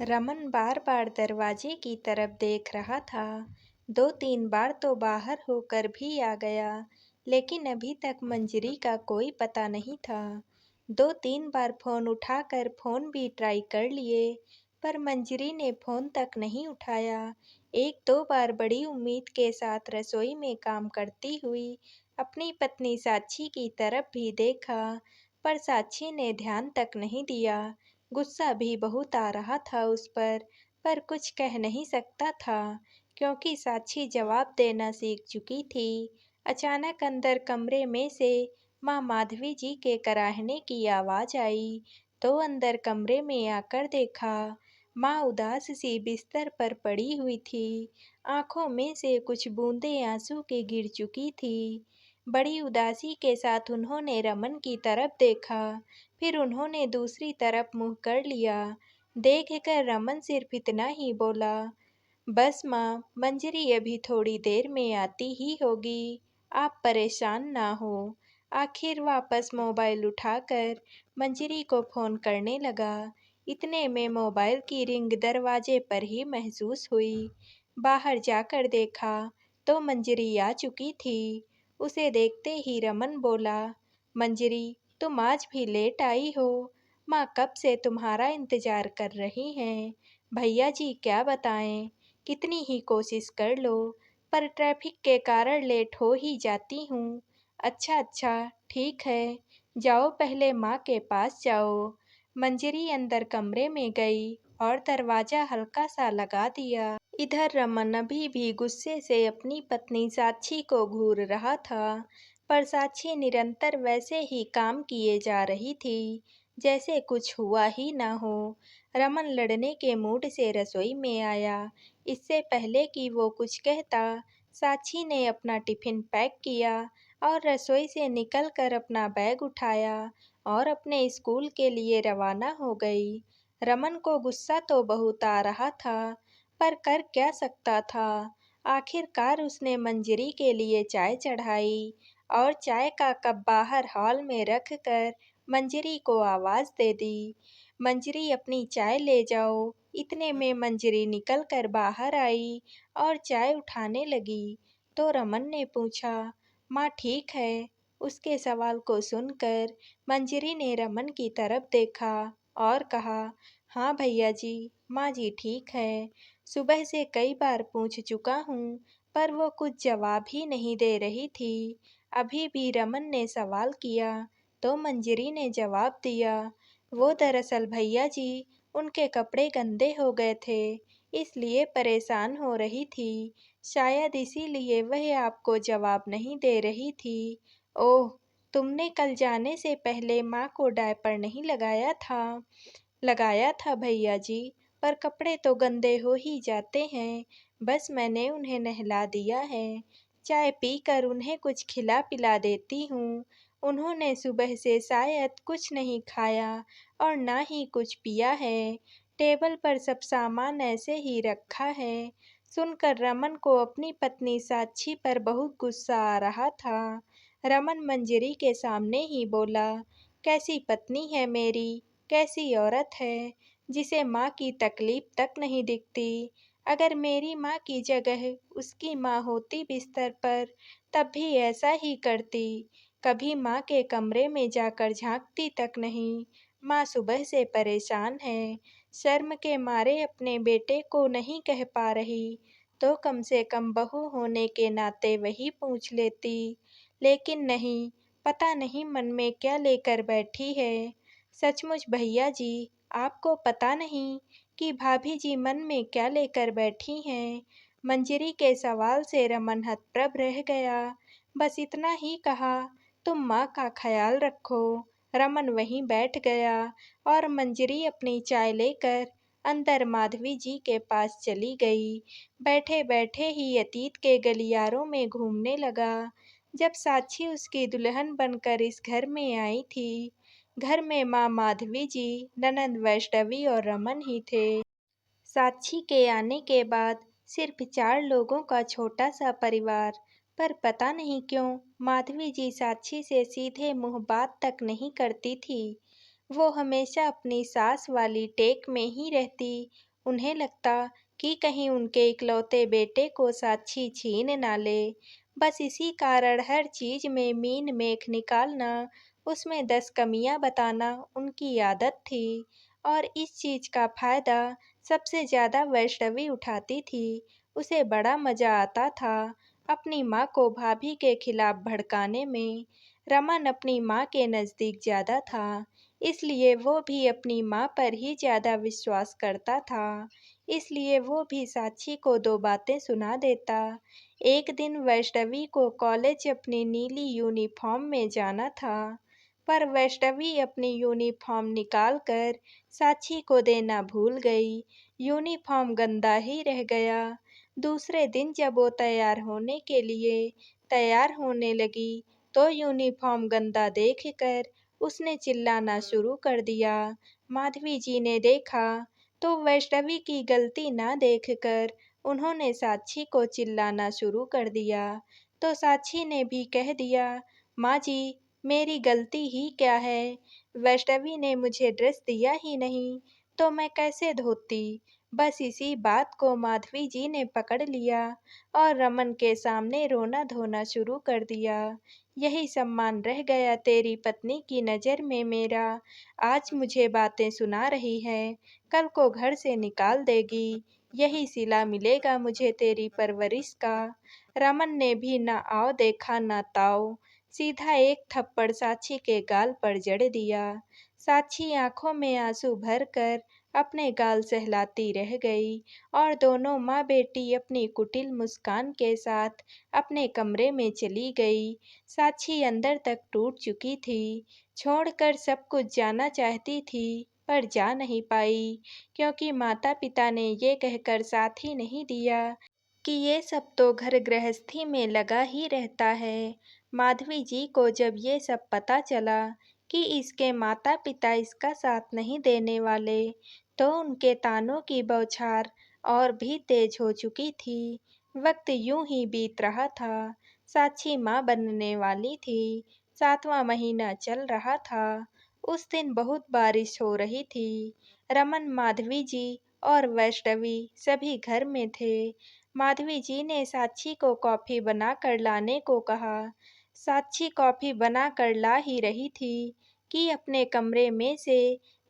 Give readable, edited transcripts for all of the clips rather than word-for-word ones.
रमन बार बार दरवाजे की तरफ देख रहा था। 2-3 बार तो बाहर होकर भी आ गया, लेकिन अभी तक मंजरी का कोई पता नहीं था। 2-3 बार फोन उठाकर फोन भी ट्राई कर लिए, पर मंजरी ने फोन तक नहीं उठाया। 1-2 बार बड़ी उम्मीद के साथ रसोई में काम करती हुई अपनी पत्नी साक्षी की तरफ भी देखा, पर साक्षी ने ध्यान तक नहीं दिया। गुस्सा भी बहुत आ रहा था उस पर कुछ कह नहीं सकता था, क्योंकि साक्षी जवाब देना सीख चुकी थी। अचानक अंदर कमरे में से माँ माधवी जी के कराहने की आवाज़ आई, तो अंदर कमरे में आकर देखा, माँ उदास सी बिस्तर पर पड़ी हुई थी। आँखों में से कुछ बूंदें आंसू के गिर चुकी थी। बड़ी उदासी के साथ उन्होंने रमन की तरफ देखा, फिर उन्होंने दूसरी तरफ मुँह कर लिया। देखकर रमन सिर्फ इतना ही बोला, बस माँ, मंजरी अभी थोड़ी देर में आती ही होगी, आप परेशान ना हो। आखिर वापस मोबाइल उठाकर मंजरी को फ़ोन करने लगा। इतने में मोबाइल की रिंग दरवाजे पर ही महसूस हुई। बाहर जाकर देखा तो मंजरी आ चुकी थी। उसे देखते ही रमन बोला, मंजरी, तुम आज भी लेट आई हो। माँ कब से तुम्हारा इंतजार कर रही हैं। भैया जी क्या बताएं, कितनी ही कोशिश कर लो, पर ट्रैफिक के कारण लेट हो ही जाती हूँ। अच्छा अच्छा, ठीक है, जाओ पहले माँ के पास जाओ। मंजरी अंदर कमरे में गई और दरवाज़ा हल्का सा लगा दिया। इधर रमन अभी भी गुस्से से अपनी पत्नी साक्षी को घूर रहा था, पर साक्षी निरंतर वैसे ही काम किए जा रही थी, जैसे कुछ हुआ ही ना हो। रमन लड़ने के मूड से रसोई में आया। इससे पहले कि वो कुछ कहता, साक्षी ने अपना टिफिन पैक किया और रसोई से निकलकर अपना बैग उठाया और अपने स्कूल के लिए रवाना हो गई। रमन को गुस्सा तो बहुत आ रहा था, पर कर क्या सकता था। आखिरकार उसने मंजरी के लिए चाय चढ़ाई और चाय का कप बाहर हॉल में रख कर मंजरी को आवाज़ दे दी, मंजरी अपनी चाय ले जाओ। इतने में मंजरी निकल कर बाहर आई और चाय उठाने लगी, तो रमन ने पूछा, माँ ठीक है? उसके सवाल को सुनकर मंजरी ने रमन की तरफ देखा और कहा, हाँ भैया जी, माँ जी ठीक है। सुबह से कई बार पूछ चुका हूँ, पर वो कुछ जवाब ही नहीं दे रही थी। अभी भी रमन ने सवाल किया, तो मंजरी ने जवाब दिया, वो दरअसल भैया जी, उनके कपड़े गंदे हो गए थे, इसलिए परेशान हो रही थी। शायद इसीलिए वह आपको जवाब नहीं दे रही थी। ओह, तुमने कल जाने से पहले माँ को डायपर नहीं लगाया था? लगाया था भैया जी, पर कपड़े तो गंदे हो ही जाते हैं। बस मैंने उन्हें नहला दिया है। चाय पीकर उन्हें कुछ खिला पिला देती हूँ। उन्होंने सुबह से शायद कुछ नहीं खाया और ना ही कुछ पिया है। टेबल पर सब सामान ऐसे ही रखा है। सुनकर रमन को अपनी पत्नी साक्षी पर बहुत गुस्सा आ रहा था। रमन मंजरी के सामने ही बोला, कैसी पत्नी है मेरी, कैसी औरत है, जिसे माँ की तकलीफ तक नहीं दिखती। अगर मेरी माँ की जगह उसकी माँ होती बिस्तर पर, तब भी ऐसा ही करती। कभी माँ के कमरे में जाकर झांकती तक नहीं। माँ सुबह से परेशान है, शर्म के मारे अपने बेटे को नहीं कह पा रही, तो कम से कम बहू होने के नाते वही पूछ लेती। लेकिन नहीं, पता नहीं मन में क्या लेकर बैठी है। सचमुच भैया जी, आपको पता नहीं कि भाभी जी मन में क्या लेकर बैठी हैं। मंजरी के सवाल से रमन हतप्रभ रह गया। बस इतना ही कहा, तुम माँ का ख्याल रखो। रमन वहीं बैठ गया और मंजरी अपनी चाय लेकर अंदर माधवी जी के पास चली गई। बैठे बैठे ही अतीत के गलियारों में घूमने लगा। जब साक्षी उसकी दुल्हन बनकर इस घर में आई थी, घर में माँ माधवी जी, ननंद वैष्णवी और रमन ही थे। साक्षी के आने के बाद सिर्फ 4 लोगों का छोटा सा परिवार, पर पता नहीं क्यों माधवी जी साक्षी से सीधे मुंह बात तक नहीं करती थी। वो हमेशा अपनी सास वाली टेक में ही रहती। उन्हें लगता कि कहीं उनके इकलौते बेटे को साक्षी छीन ना ले। बस इसी कारण हर चीज में मीन मेख निकालना, उसमें 10 कमियां बताना उनकी आदत थी। और इस चीज का फायदा सबसे ज्यादा वैष्णवी उठाती थी। उसे बड़ा मजा आता था अपनी माँ को भाभी के खिलाफ भड़काने में। रमन अपनी माँ के नजदीक ज्यादा था, इसलिए वो भी अपनी माँ पर ही ज्यादा विश्वास करता था। इसलिए वो भी साक्षी को 2 बातें सुना देता। एक दिन वैष्णवी को कॉलेज अपनी नीली यूनिफॉर्म में जाना था, पर वैष्णवी अपनी यूनिफॉर्म निकाल कर साक्षी को देना भूल गई। यूनिफॉर्म गंदा ही रह गया। दूसरे दिन जब वो तैयार होने के लिए तैयार होने लगी, तो यूनिफॉर्म गंदा देखकर उसने चिल्लाना शुरू कर दिया। माधवी जी ने देखा, तो वैष्णवी की गलती ना देखकर उन्होंने साक्षी को चिल्लाना शुरू कर दिया। तो साक्षी ने भी कह दिया, माँ जी, मेरी गलती ही क्या है? वैष्णवी ने मुझे ड्रेस दिया ही नहीं, तो मैं कैसे धोती? बस इसी बात को माधवी जी ने पकड़ लिया और रमन के सामने रोना धोना शुरू कर दिया। यही सम्मान रह गया तेरी पत्नी की नज़र में मेरा। आज मुझे बातें सुना रही है, कल को घर से निकाल देगी। यही सिला मिलेगा मुझे तेरी परवरिश का। रमन ने भी न आओ देखा न ताओ, सीधा एक थप्पड़ साक्षी के गाल पर जड़ दिया। साक्षी आंखों में आंसू भरकर अपने गाल सहलाती रह गई और दोनों माँ बेटी अपनी कुटिल मुस्कान के साथ अपने कमरे में चली गई। साक्षी अंदर तक टूट चुकी थी, छोड़कर सब कुछ जाना चाहती थी पर जा नहीं पाई, क्योंकि माता पिता ने ये कहकर साथ ही नहीं दिया कि ये सब तो घर गृहस्थी में लगा ही रहता है। माधवी जी को जब ये सब पता चला कि इसके माता पिता इसका साथ नहीं देने वाले, तो उनके तानों की बौछार और भी तेज हो चुकी थी। वक्त यूं ही बीत रहा था। साक्षी माँ बनने वाली थी। 7वां महीना चल रहा था। उस दिन बहुत बारिश हो रही थी। रमन, माधवी जी और वैष्णवी सभी घर में थे। माधवी जी ने साक्षी को कॉफी बनाकर लाने को कहा। साक्षी कॉफी बनाकर ला ही रही थी कि अपने कमरे में से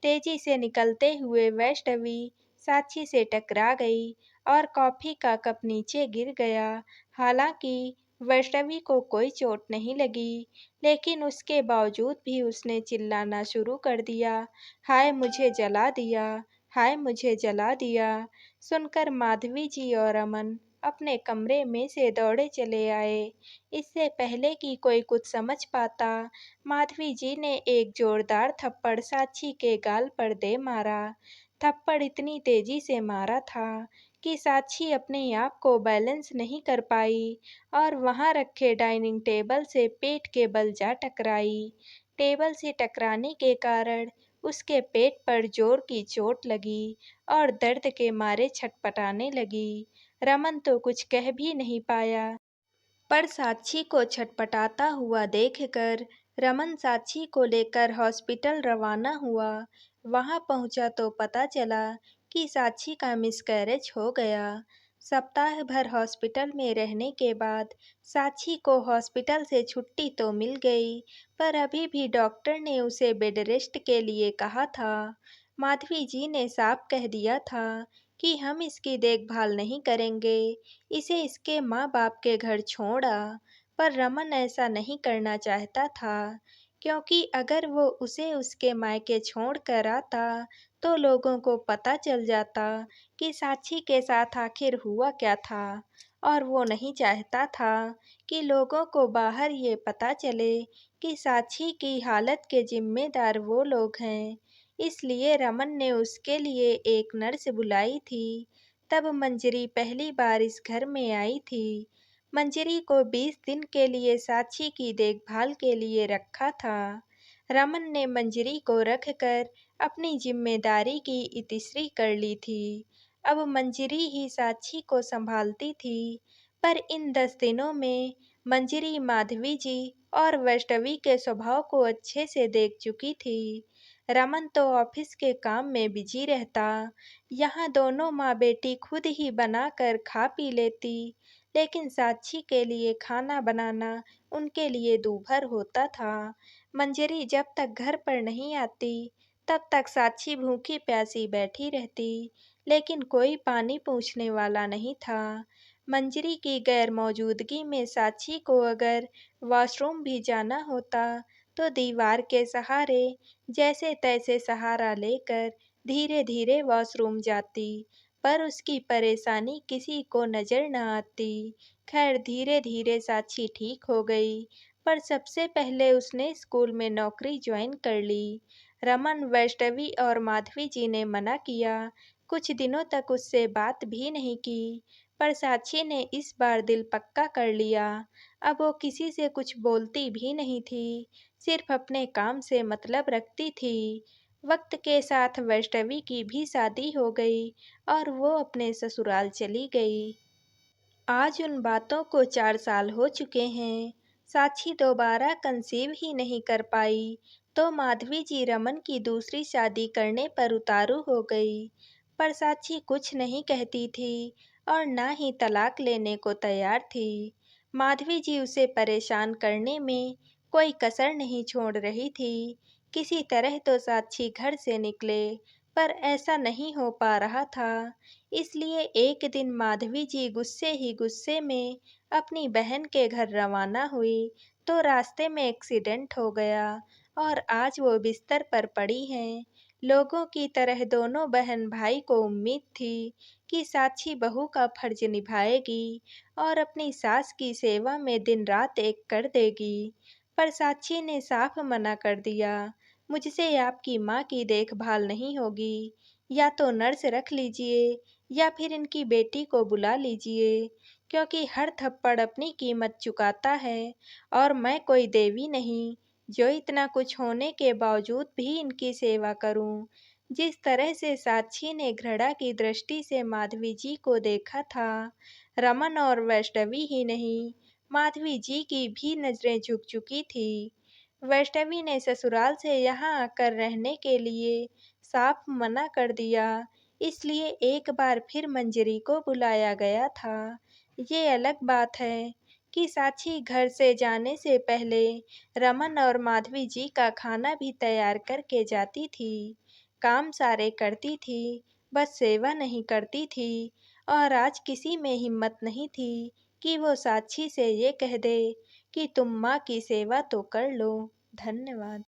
तेजी से निकलते हुए वैष्णवी साक्षी से टकरा गई और कॉफी का कप नीचे गिर गया। हालांकि वैष्णवी को कोई चोट नहीं लगी, लेकिन उसके बावजूद भी उसने चिल्लाना शुरू कर दिया, हाय मुझे जला दिया, हाय मुझे जला दिया। सुनकर माधवी जी और अमन अपने कमरे में से दौड़े चले आए। इससे पहले कि कोई कुछ समझ पाता, माधवी जी ने एक जोरदार थप्पड़ साक्षी के गाल पर दे मारा। थप्पड़ इतनी तेजी से मारा था कि साक्षी अपने आप को बैलेंस नहीं कर पाई और वहां रखे डाइनिंग टेबल से पेट के बल जा टकराई। टेबल से टकराने के कारण उसके पेट पर जोर की चोट लगी और दर्द के मारे छटपटाने लगी। रमन तो कुछ कह भी नहीं पाया, पर साक्षी को छटपटाता हुआ देखकर रमन साक्षी को लेकर हॉस्पिटल रवाना हुआ। वहां पहुंचा तो पता चला कि साक्षी का मिसकैरेज हो गया। सप्ताह भर हॉस्पिटल में रहने के बाद साक्षी को हॉस्पिटल से छुट्टी तो मिल गई, पर अभी भी डॉक्टर ने उसे बेड रेस्ट के लिए कहा था। माधवी जी ने साफ कह दिया था कि हम इसकी देखभाल नहीं करेंगे, इसे इसके माँ बाप के घर छोड़ आ। पर रमन ऐसा नहीं करना चाहता था, क्योंकि अगर वो उसे उसके मायके छोड़ कर आता, तो लोगों को पता चल जाता कि साक्षी के साथ आखिर हुआ क्या था। और वो नहीं चाहता था कि लोगों को बाहर ये पता चले कि साक्षी की हालत के जिम्मेदार वो लोग हैं। इसलिए रमन ने उसके लिए एक नर्स बुलाई थी। तब मंजरी पहली बार इस घर में आई थी। मंजरी को 20 दिन के लिए साक्षी की देखभाल के लिए रखा था। रमन ने मंजरी को रखकर अपनी जिम्मेदारी की इतिश्री कर ली थी। अब मंजरी ही साक्षी को संभालती थी। पर इन 10 दिनों में मंजरी माधवी जी और वैष्णवी के स्वभाव को अच्छे से देख चुकी थी। रमन तो ऑफिस के काम में बिजी रहता। यहाँ दोनों माँ बेटी खुद ही बनाकर खा पी लेती, लेकिन साक्षी के लिए खाना बनाना उनके लिए दूभर होता था। मंजरी जब तक घर पर नहीं आती, तब तक साक्षी भूखी प्यासी बैठी रहती, लेकिन कोई पानी पूछने वाला नहीं था। मंजरी की गैर मौजूदगी में साक्षी को अगर वॉशरूम भी जाना होता, तो दीवार के सहारे जैसे तैसे सहारा लेकर धीरे धीरे वॉशरूम जाती, पर उसकी परेशानी किसी को नजर न आती। खैर धीरे धीरे साक्षी ठीक हो गई, पर सबसे पहले उसने स्कूल में नौकरी ज्वाइन कर ली। रमन, वैष्णवी और माधवी जी ने मना किया, कुछ दिनों तक उससे बात भी नहीं की, पर साक्षी ने इस बार दिल पक्का कर लिया। अब वो किसी से कुछ बोलती भी नहीं थी, सिर्फ अपने काम से मतलब रखती थी। वक्त के साथ वैष्णवी की भी शादी हो गई और वो अपने ससुराल चली गई। आज उन बातों को 4 साल हो चुके हैं। साक्षी दोबारा कंसीव ही नहीं कर पाई, तो माधवी जी रमन की दूसरी शादी करने पर उतारू हो गई। पर साक्षी कुछ नहीं कहती थी और ना ही तलाक लेने को तैयार थी। माधवी जी उसे परेशान करने में कोई कसर नहीं छोड़ रही थी। किसी तरह तो साक्षी घर से निकले, पर ऐसा नहीं हो पा रहा था। इसलिए एक दिन माधवी जी गुस्से ही गुस्से में अपनी बहन के घर रवाना हुई, तो रास्ते में एक्सीडेंट हो गया और आज वो बिस्तर पर पड़ी हैं। लोगों की तरह दोनों बहन भाई को उम्मीद थी कि साक्षी बहू का फर्ज निभाएगी और अपनी सास की सेवा में दिन रात एक कर देगी। पर साक्षी ने साफ मना कर दिया, मुझसे आपकी माँ की देखभाल नहीं होगी, या तो नर्स रख लीजिए या फिर इनकी बेटी को बुला लीजिए, क्योंकि हर थप्पड़ अपनी कीमत चुकाता है और मैं कोई देवी नहीं जो इतना कुछ होने के बावजूद भी इनकी सेवा करूं। जिस तरह से साक्षी ने घृणा की दृष्टि से माधवी जी को देखा था, रमन और वैष्णवी ही नहीं, माधवी जी की भी नजरें झुक चुकी थी। वैष्णवी ने ससुराल से यहाँ आकर रहने के लिए साफ मना कर दिया, इसलिए एक बार फिर मंजरी को बुलाया गया था। ये अलग बात है कि साक्षी घर से जाने से पहले रमन और माधवी जी का खाना भी तैयार करके जाती थी। काम सारे करती थी, बस सेवा नहीं करती थी। और आज किसी में हिम्मत नहीं थी कि वो साक्षी से ये कह दे कि तुम माँ की सेवा तो कर लो। धन्यवाद।